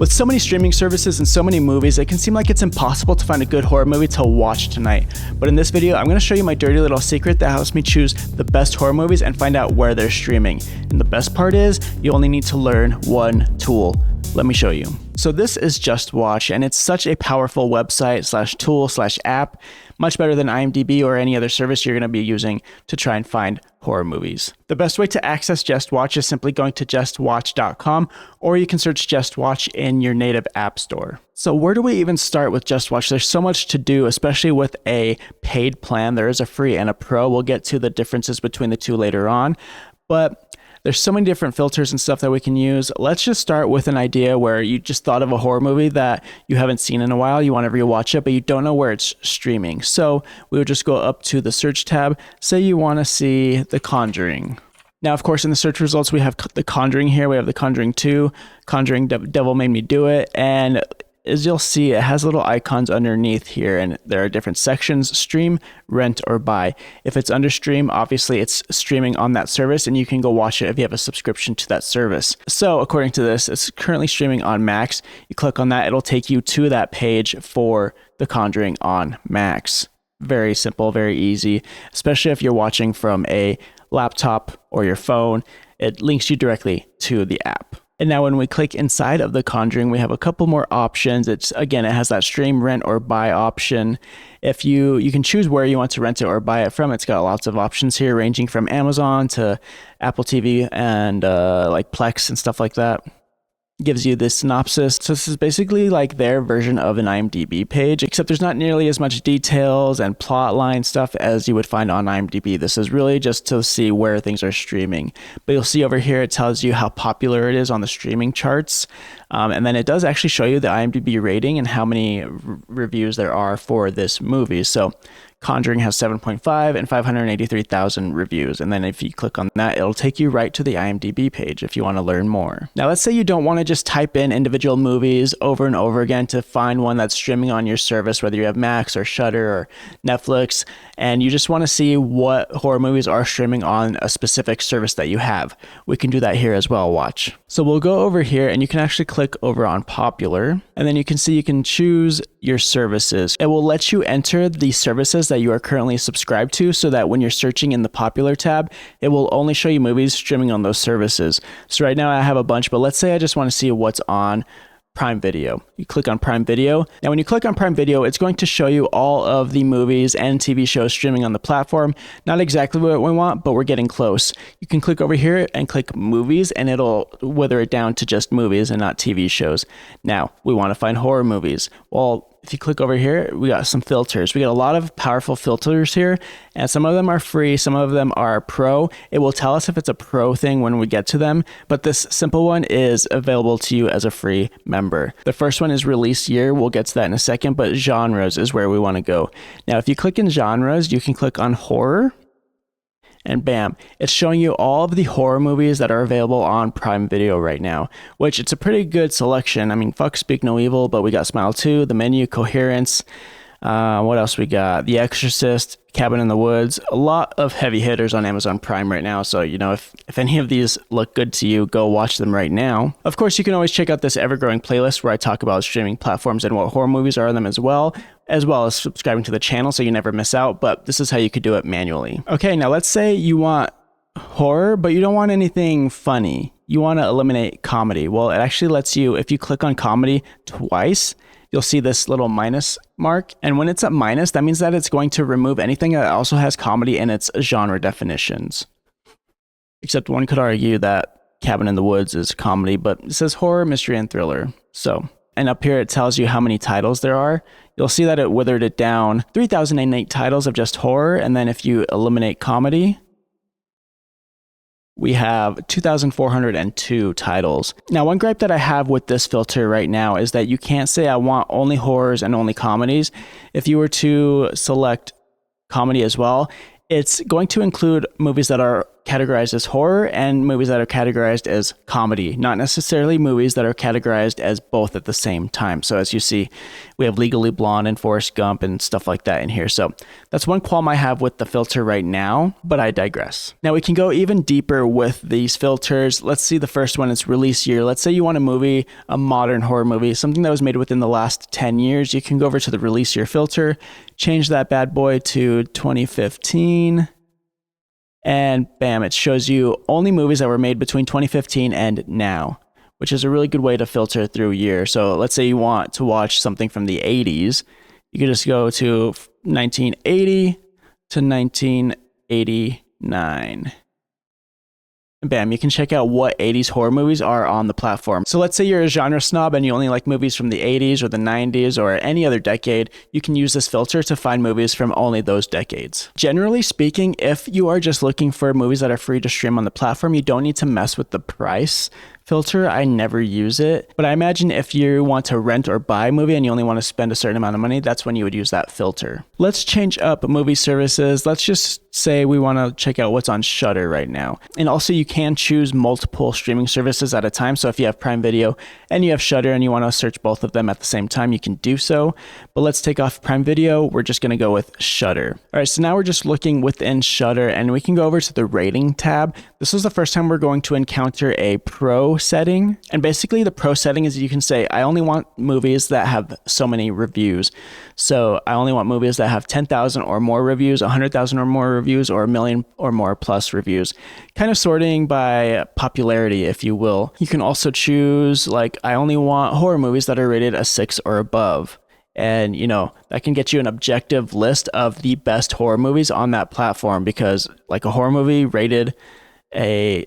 With so many streaming services and so many movies, it can seem like it's impossible to find a good horror movie to watch tonight. But in this video, I'm going to show you my dirty little secret that helps me choose the best horror movies and find out where they're streaming. And the best part is, you only need to learn one tool. Let me show you. So this is JustWatch, and it's such a powerful website slash tool slash app, much better than imdb or any other service you're going to be using to try and find horror movies. The best way to access JustWatch is simply going to justwatch.com, or you can search JustWatch in your native app store. So where do we even start with JustWatch? There's so much to do, especially with a paid plan. There is a free and a pro. We'll get to the differences between the two later on, but there's so many different filters and stuff that we can use. Let's just start with an idea where you just thought of a horror movie that you haven't seen in a while. You want to rewatch it, but you don't know where it's streaming. So we would just go up to the search tab. Say you want to see The Conjuring. Now, of course, in the search results, we have The Conjuring here. We have The Conjuring 2, Conjuring Devil Made Me Do It, and as you'll see, it has little icons underneath here, and there are different sections: stream, rent, or buy. If it's under stream, obviously it's streaming on that service, and you can go watch it if you have a subscription to that service. So according to this, it's currently streaming on Max. You click on that, it'll take you to that page for The Conjuring on Max. Very simple, very easy, especially if you're watching from a laptop or your phone. It links you directly to the app. And now when we click inside of The Conjuring, we have a couple more options. It has that stream, rent, or buy option. If you can choose where you want to rent it or buy it from. It's got lots of options here, ranging from Amazon to Apple TV and like Plex and stuff like that. Gives you this synopsis. So this is basically like their version of an IMDb page, except there's not nearly as much details and plot line stuff as you would find on IMDb. This is really just to see where things are streaming. But you'll see over here, it tells you how popular it is on the streaming charts. And then it does actually show you the IMDb rating and how many reviews there are for this movie. So Conjuring has 7.5 and 583,000 reviews. And then if you click on that, it'll take you right to the IMDb page if you want to learn more. Now, let's say you don't want to just type in individual movies over and over again to find one that's streaming on your service, whether you have Max or Shudder or Netflix, and you just want to see what horror movies are streaming on a specific service that you have. We can do that here as well, watch. So we'll go over here, and you can actually click over on popular, and then you can see you can choose your services. It will let you enter the services that you are currently subscribed to, so that when you're searching in the popular tab, it will only show you movies streaming on those services. So right now I have a bunch, but let's say I just want to see what's on Prime Video. You click on Prime Video. Now, when you click on Prime Video, it's going to show you all of the movies and TV shows streaming on the platform. Not exactly what we want, but we're getting close. You can click over here and click movies, and it'll wither it down to just movies and not TV shows. Now, we want to find horror movies. Well, if you click over here, we got some filters. We got a lot of powerful filters here, and some of them are free, some of them are pro. It will tell us if it's a pro thing when we get to them, but this simple one is available to you as a free member. The first one is release year. We'll get to that in a second, but genres is where we want to go. Now, if you click in genres, you can click on horror, and bam, it's showing you all of the horror movies that are available on Prime Video right now, which it's a pretty good selection. I mean, fuck Speak No Evil, but we got Smile 2, The Menu, Coherence. What else we got? The Exorcist, Cabin in the Woods. A lot of heavy hitters on Amazon Prime right now. So, you know, if any of these look good to you, go watch them right now. Of course, you can always check out this ever-growing playlist where I talk about streaming platforms and what horror movies are on them as well as subscribing to the channel so you never miss out. But this is how you could do it manually. Okay, now let's say you want horror, but you don't want anything funny. You want to eliminate comedy. Well, it actually lets you, if you click on comedy twice, you'll see this little minus mark. And when it's at minus, that means that it's going to remove anything that also has comedy in its genre definitions. Except one could argue that Cabin in the Woods is comedy, but it says horror, mystery, and thriller. So, and up here it tells you how many titles there are. You'll see that it withered it down. 3,008 titles of just horror. And then if you eliminate comedy, we have 2,402 titles. Now, one gripe that I have with this filter right now is that you can't say I want only horrors and only comedies. If you were to select comedy as well, it's going to include movies that are categorized as horror and movies that are categorized as comedy, not necessarily movies that are categorized as both at the same time. So as you see, we have Legally Blonde and Forrest Gump and stuff like that in here. So that's one qualm I have with the filter right now, but I digress. Now we can go even deeper with these filters. Let's see, the first one is release year. Let's say you want a movie, a modern horror movie, something that was made within the last 10 years. You can go over to the release year filter, change that bad boy to 2015. And bam, it shows you only movies that were made between 2015 and now, which is a really good way to filter through year. So let's say you want to watch something from the 80s. You can just go to 1980 to 1989. And bam, you can check out what 80s horror movies are on the platform. So let's say you're a genre snob and you only like movies from the 80s or the 90s or any other decade. You can use this filter to find movies from only those decades. Generally speaking, if you are just looking for movies that are free to stream on the platform, you don't need to mess with the price filter. I never use it, but I imagine if you want to rent or buy a movie and you only want to spend a certain amount of money, that's when you would use that filter. Let's change up movie services. Let's just say we want to check out what's on Shudder right now. And also you can choose multiple streaming services at a time. So if you have Prime Video and you have Shudder and you want to search both of them at the same time, you can do so. But let's take off Prime Video. We're just going to go with Shudder. All right, so now we're just looking within Shudder and we can go over to the rating tab. This is the first time we're going to encounter a pro setting. And basically the pro setting is you can say, I only want movies that have so many reviews. So I only want movies that have 10,000 or more reviews, 100,000 or more reviews, or 1,000,000 or more plus reviews. Kind of sorting by popularity, if you will. You can also choose, like, I only want horror movies that are rated a 6 or above. And, you know, that can get you an objective list of the best horror movies on that platform, because like a horror movie rated a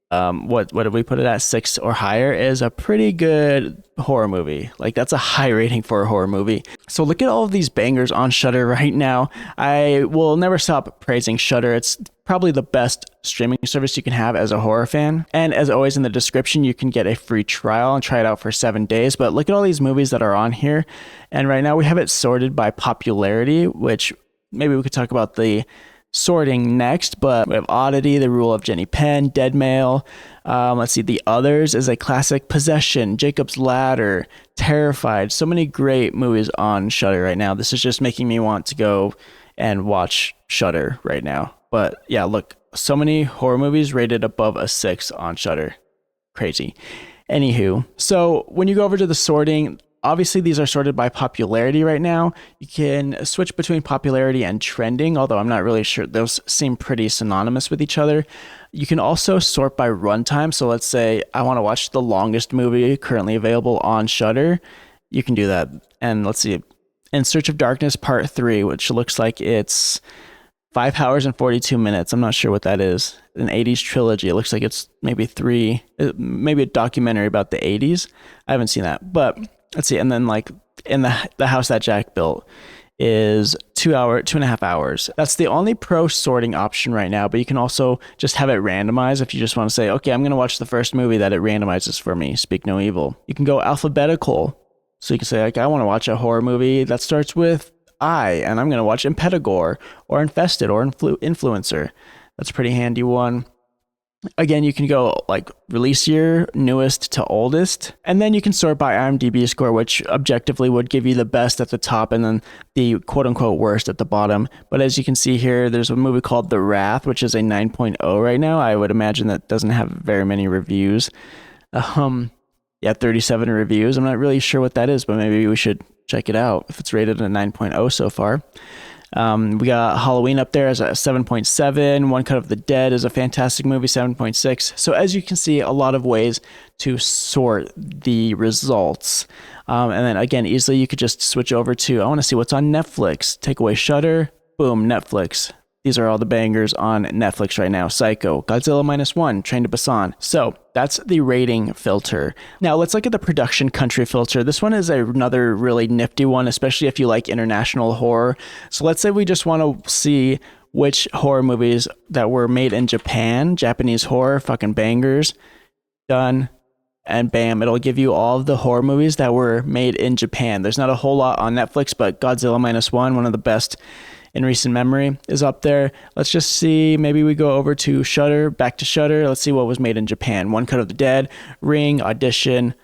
what did we put it at, 6 or higher, is a pretty good horror movie. Like, that's a high rating for a horror movie. So look at all of these bangers on Shudder right now. I will never stop praising Shudder. It's probably the best streaming service you can have as a horror fan. And as always, in the description, you can get a free trial and try it out for 7 days. But look at all these movies that are on here. And right now we have it sorted by popularity, which maybe we could talk about the sorting next, but we have Oddity, The Rule of Jenny Penn, Dead Mail. Let's see, The Others is a classic, Possession, Jacob's Ladder, Terrified. So many great movies on Shudder right now. This is just making me want to go and watch Shudder right now. But yeah, look, so many horror movies rated above a 6 on Shudder. Crazy. Anywho, so when you go over to the sorting, obviously, these are sorted by popularity right now. You can switch between popularity and trending, although I'm not really sure. Those seem pretty synonymous with each other. You can also sort by runtime. So let's say I want to watch the longest movie currently available on Shudder. You can do that. And let's see, In Search of Darkness Part 3, which looks like it's 5 hours and 42 minutes. I'm not sure what that is. An 80s trilogy. It looks like it's maybe a documentary about the 80s. I haven't seen that, but let's see. And then like in the House That Jack Built is 2.5 hours. That's the only pro sorting option right now, but you can also just have it randomized if you just want to say, okay, I'm going to watch the first movie that it randomizes for me. Speak no evil. You can go alphabetical. So you can say, like, I want to watch a horror movie that starts with I, and I'm going to watch Impetigore or Infested or Influencer. That's a pretty handy one. Again, you can go like release year, newest to oldest, and then you can sort by IMDb score, which objectively would give you the best at the top and then the quote unquote worst at the bottom. But as you can see here, there's a movie called The Wrath, which is a 9.0 right now. I would imagine that doesn't have very many reviews. 37 reviews. I'm not really sure what that is, but maybe we should check it out if it's rated a 9.0 so far. We got Halloween up there as a 7.7. One Cut of the Dead is a fantastic movie, 7.6. So as you can see, a lot of ways to sort the results. And then again, easily you could just switch over to, I want to see what's on Netflix. Take away Shudder, boom, Netflix. These are all the bangers on Netflix right now. Psycho, Godzilla -1, Train to Busan. So that's the rating filter. Now let's look at the production country filter. This one is another really nifty one, especially if you like international horror. So let's say we just want to see which horror movies that were made in Japan, Japanese horror, fucking bangers. Done. And bam, it'll give you all of the horror movies that were made in Japan. There's not a whole lot on Netflix, but Godzilla -1, one of the best in recent memory is up there. Let's just see, maybe we go over to Shudder, back to Shudder. Let's see what was made in Japan. One Cut of the Dead, Ring, Audition,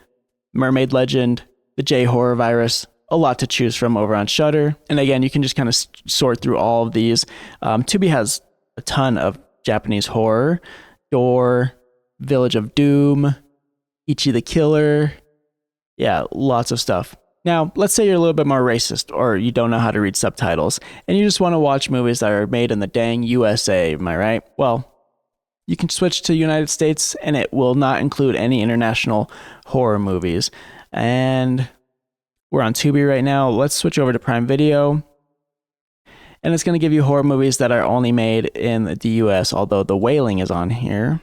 Mermaid Legend, the J Horror Virus. A lot to choose from over on Shudder. And again, you can just kind of sort through all of these. Tubi has a ton of Japanese horror. Door, Village of Doom, Ichi the Killer. Yeah, lots of stuff. Now, let's say you're a little bit more racist or you don't know how to read subtitles and you just want to watch movies that are made in the dang USA, am I right? Well, you can switch to United States and it will not include any international horror movies. And we're on Tubi right now. Let's switch over to Prime Video. And it's going to give you horror movies that are only made in the US, although The Wailing is on here.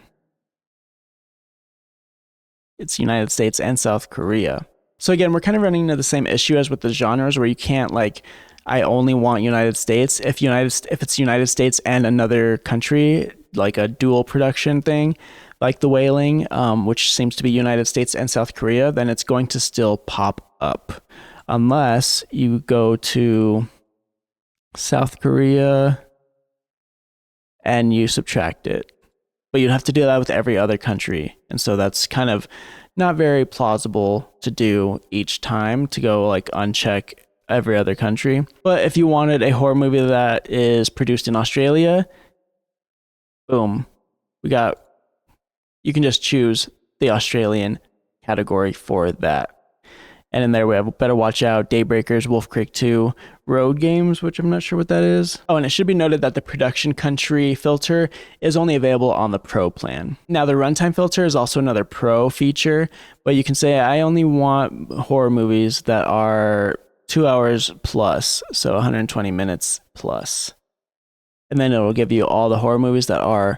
It's United States and South Korea. So again, we're kind of running into the same issue as with the genres where you can't like, I only want United States. If it's United States and another country, like a dual production thing, like The Wailing, which seems to be United States and South Korea, then it's going to still pop up. Unless you go to South Korea and you subtract it. But you'd have to do that with every other country. And so that's kind of not very plausible to do each time, to go like uncheck every other country. But if you wanted a horror movie that is produced in Australia, boom, you can just choose the Australian category for that. And in there we have Better Watch Out, Daybreakers, Wolf Creek 2, Road Games, which I'm not sure what that is. Oh, and it should be noted that the production country filter is only available on the Pro plan. Now, the runtime filter is also another Pro feature, but you can say, I only want horror movies that are 2 hours plus, so 120 minutes plus. And then it'll give you all the horror movies that are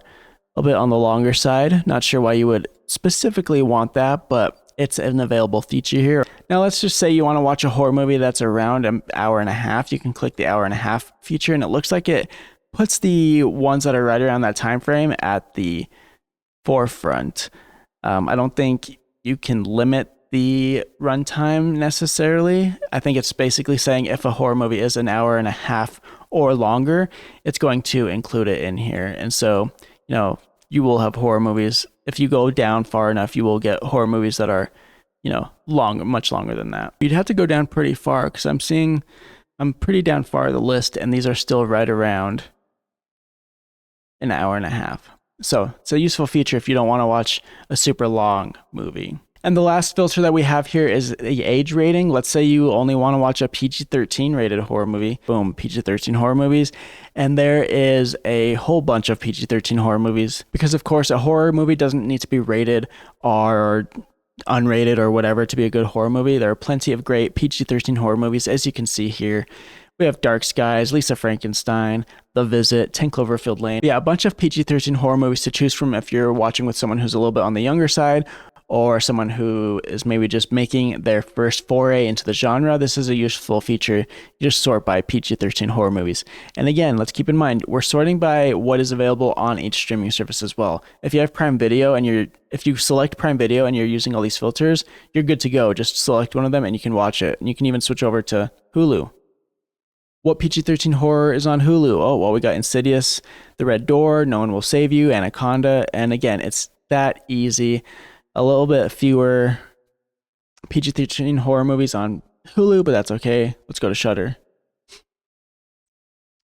a bit on the longer side. Not sure why you would specifically want that, but it's an available feature here. Now, let's just say you want to watch a horror movie that's around an hour and a half. You can click the hour and a half feature, and it looks like it puts the ones that are right around that time frame at the forefront. I don't think you can limit the runtime necessarily. I think it's basically saying if a horror movie is an hour and a half or longer, it's going to include it in here. And so, you will have horror movies. If you go down far enough, you will get horror movies that are, much longer than that. You'd have to go down pretty far because I'm pretty down far the list, and these are still right around an hour and a half. So it's a useful feature if you don't want to watch a super long movie. And the last filter that we have here is the age rating. Let's say you only want to watch a PG-13 rated horror movie. Boom, PG-13 horror movies. And there is a whole bunch of PG-13 horror movies because, of course, a horror movie doesn't need to be rated or unrated or whatever to be a good horror movie. There are plenty of great PG-13 horror movies, as you can see here. We have Dark Skies, Lisa Frankenstein, The Visit, 10 Cloverfield Lane. Yeah, a bunch of PG-13 horror movies to choose from if you're watching with someone who's a little bit on the younger side, or someone who is maybe just making their first foray into the genre. This is a useful feature. You just sort by PG-13 horror movies. And again, let's keep in mind, we're sorting by what is available on each streaming service as well. If you have Prime Video and if you select Prime Video and you're using all these filters, you're good to go. Just select one of them and you can watch it. And you can even switch over to Hulu. What PG-13 horror is on Hulu? Oh, well, we got Insidious, The Red Door, No One Will Save You, Anaconda. And again, it's that easy. A little bit fewer PG-13 horror movies on Hulu, but that's okay. Let's go to Shudder.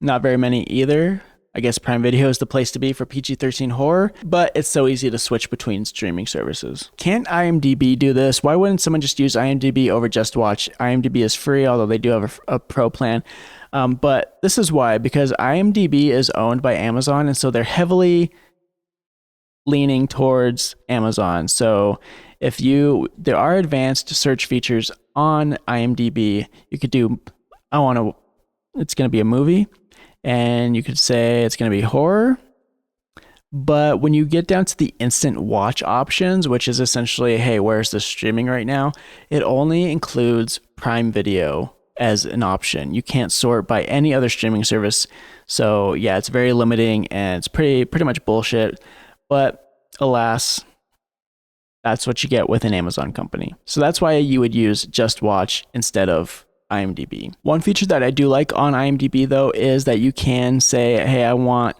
Not very many either. I guess Prime Video is the place to be for PG-13 horror, but it's so easy to switch between streaming services. Can't IMDb do this? Why wouldn't someone just use IMDb over JustWatch? IMDb is free, although they do have a pro plan. But this is why, because IMDb is owned by Amazon, and so they're heavily leaning towards Amazon. So there are advanced search features on IMDb. You could do, it's going to be a movie, and you could say it's going to be horror. But when you get down to the instant watch options, which is essentially, hey, where's this streaming right now? It only includes Prime Video as an option. You can't sort by any other streaming service. So yeah, it's very limiting and it's pretty much bullshit. But alas, that's what you get with an Amazon company. So that's why you would use JustWatch instead of IMDb. One feature that I do like on IMDb though is that you can say, hey, I want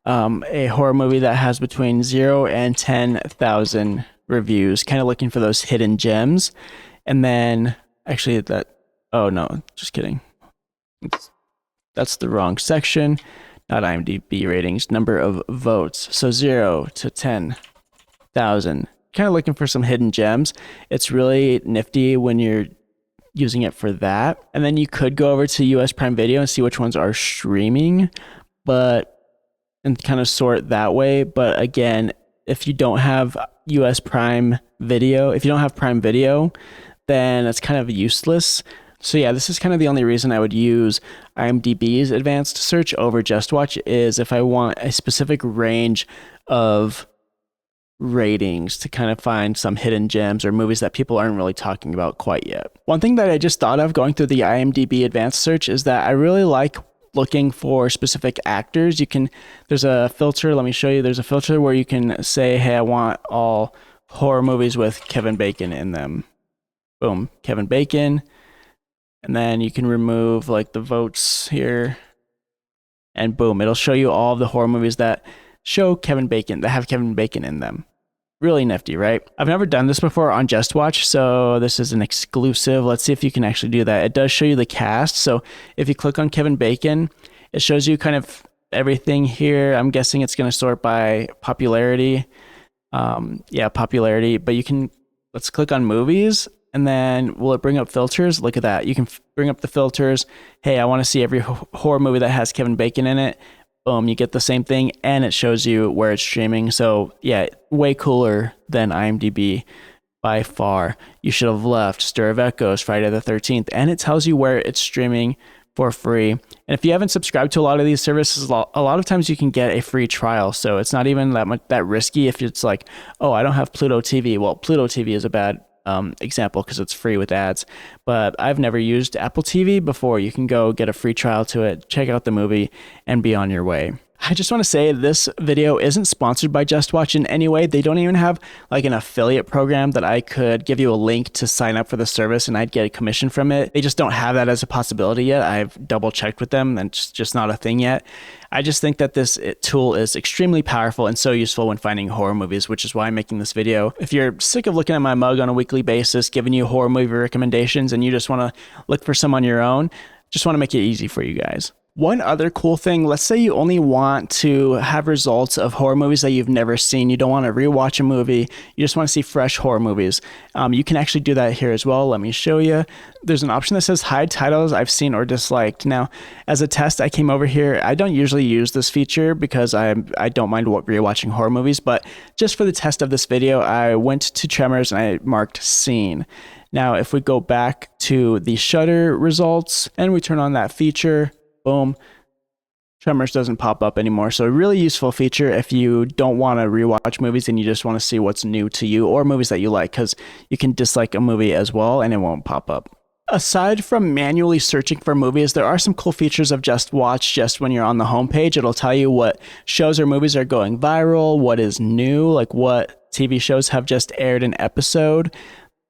a horror movie that has between 0 and 10,000 reviews, kind of looking for those hidden gems. And then actually oh no, just kidding. That's the wrong section, not IMDb ratings, number of votes. So 0 to 10,000, kind of looking for some hidden gems. It's really nifty when you're using it for that. And then you could go over to US Prime Video and see which ones are streaming, and kind of sort that way. But again, if you don't have US Prime Video, then it's kind of useless. So yeah, this is kind of the only reason I would use IMDb's advanced search over JustWatch, is if I want a specific range of ratings to kind of find some hidden gems or movies that people aren't really talking about quite yet. One thing that I just thought of going through the IMDb advanced search is that I really like looking for specific actors. There's a filter, let me show you. There's a filter where you can say, hey, I want all horror movies with Kevin Bacon in them. Boom, Kevin Bacon. And then you can remove like the votes here, and boom, it'll show you all of the horror movies that show Kevin Bacon, that have Kevin Bacon in them. Really nifty, right? I've never done this before on JustWatch, so this is an exclusive. Let's see if you can actually do that. It does show you the cast. So if you click on Kevin Bacon, it shows you kind of everything here. I'm guessing it's going to sort by popularity. Popularity. But let's click on movies. And then will it bring up filters? Look at that. You can bring up the filters. Hey, I want to see every horror movie that has Kevin Bacon in it. Boom, you get the same thing, and it shows you where it's streaming. So yeah, way cooler than IMDb by far. You Should Have Left, Stir of Echoes, Friday the 13th, and it tells you where it's streaming for free. And if you haven't subscribed to a lot of these services, a lot of times you can get a free trial. So it's not even that risky if it's like, oh, I don't have Pluto TV. Well, Pluto TV is a bad example because it's free with ads, but I've never used Apple TV before. You can go get a free trial to it, check out the movie, and be on your way. I just want to say this video isn't sponsored by JustWatch in any way. They don't even have like an affiliate program that I could give you a link to sign up for the service and I'd get a commission from it. They just don't have that as a possibility yet. I've double checked with them and it's just not a thing yet. I just think that this tool is extremely powerful and so useful when finding horror movies, which is why I'm making this video. If you're sick of looking at my mug on a weekly basis, giving you horror movie recommendations, and you just want to look for some on your own, just want to make it easy for you guys. One other cool thing, let's say you only want to have results of horror movies that you've never seen. You don't want to rewatch a movie. You just want to see fresh horror movies. You can actually do that here as well. Let me show you. There's an option that says hide titles I've seen or disliked. Now, as a test, I came over here. I don't usually use this feature because I don't mind rewatching horror movies, but just for the test of this video, I went to Tremors and I marked seen. Now, if we go back to the Shudder results and we turn on that feature, boom, Tremors doesn't pop up anymore. So a really useful feature if you don't want to rewatch movies and you just want to see what's new to you or movies that you like, because you can dislike a movie as well and it won't pop up. Aside from manually searching for movies, there are some cool features of JustWatch. Just when you're on the homepage, it'll tell you what shows or movies are going viral, what is new, like what TV shows have just aired an episode.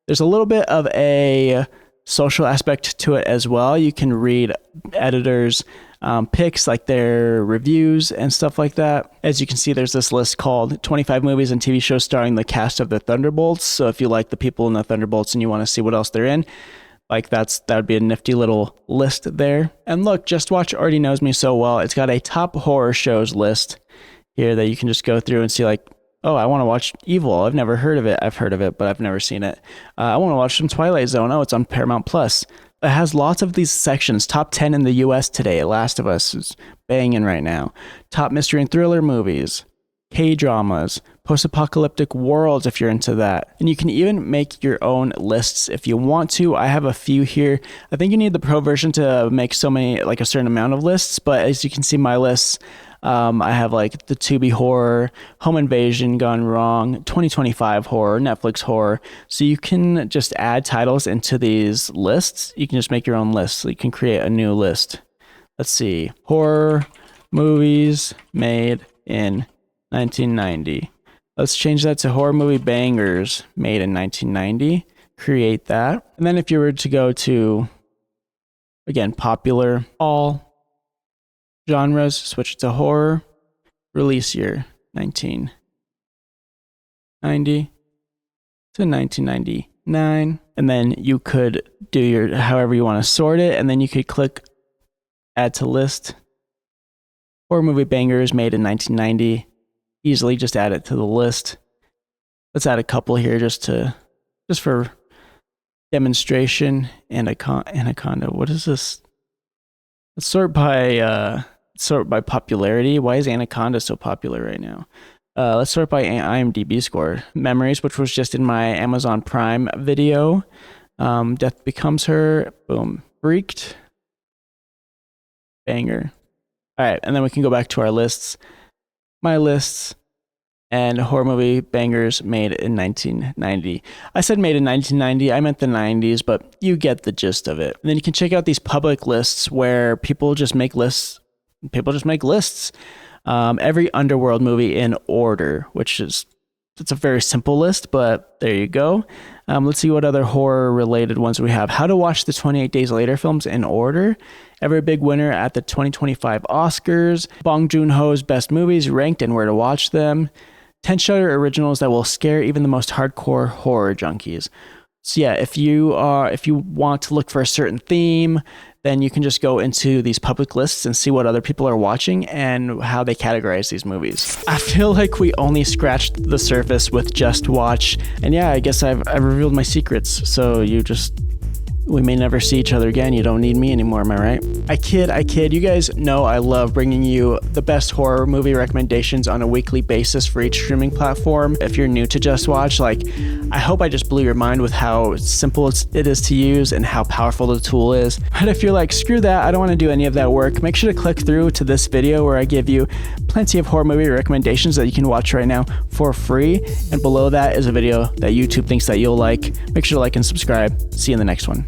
There's a little bit of a social aspect to it as well. You can read editors' picks, like their reviews and stuff like that. As you can see, there's this list called 25 movies and TV shows starring the cast of the Thunderbolts. So if you like the people in the Thunderbolts and you want to see what else they're in, like that would be a nifty little list there. And look, JustWatch already knows me so well. It's got a top horror shows list here that you can just go through and see, like, oh, I want to watch Evil. I've never heard of it. I've heard of it, but I've never seen it. I want to watch some Twilight Zone. Oh, it's on Paramount Plus. It has lots of these sections. Top 10 in the US today. Last of Us is banging right now. Top mystery and thriller movies. K-dramas. Post-apocalyptic worlds if you're into that. And you can even make your own lists if you want to. I have a few here. I think you need the pro version to make so many, like a certain amount of lists. But as you can see, my lists, I have like the Tubi horror, Home Invasion Gone Wrong, 2025 horror, Netflix horror. So you can just add titles into these lists. You can just make your own list. So you can create a new list. Let's see. Horror movies made in 1990. Let's change that to horror movie bangers made in 1990. Create that. And then if you were to go to Again, popular. All genres, switch it to horror. Release year, 1990 to 1999. And then you could do your however you want to sort it. And then you could click add to list. Horror movie bangers made in 1990. Easily just add it to the list. Let's add a couple here just for demonstration. Anaconda. What is this? Let's sort by popularity. Why is Anaconda so popular right now? Let's sort by IMDb score. Memories, which was just in my Amazon Prime video. Death Becomes Her. Boom. Freaked. Banger. All right, and then we can go back to our lists. My lists. And horror movie bangers made in 1990. I said made in 1990, I meant the 90s, but you get the gist of it. And then you can check out these public lists where people just make lists. Every Underworld movie in order, it's a very simple list, but there you go. Let's see what other horror related ones we have. How to watch the 28 Days Later films in order. Every big winner at the 2025 Oscars. Bong Joon-ho's best movies ranked and where to watch them. 10 Shudder originals that will scare even the most hardcore horror junkies. So yeah, if you want to look for a certain theme, then you can just go into these public lists and see what other people are watching and how they categorize these movies. I feel like we only scratched the surface with Just Watch. And yeah, I guess I've revealed my secrets. So we may never see each other again. You don't need me anymore, am I right? I kid. You guys know I love bringing you the best horror movie recommendations on a weekly basis for each streaming platform. If you're new to Just Watch, I hope I just blew your mind with how simple it is to use and how powerful the tool is. But if you're like, screw that, I don't want to do any of that work, make sure to click through to this video where I give you plenty of horror movie recommendations that you can watch right now for free. And below that is a video that YouTube thinks that you'll like. Make sure to like and subscribe. See you in the next one.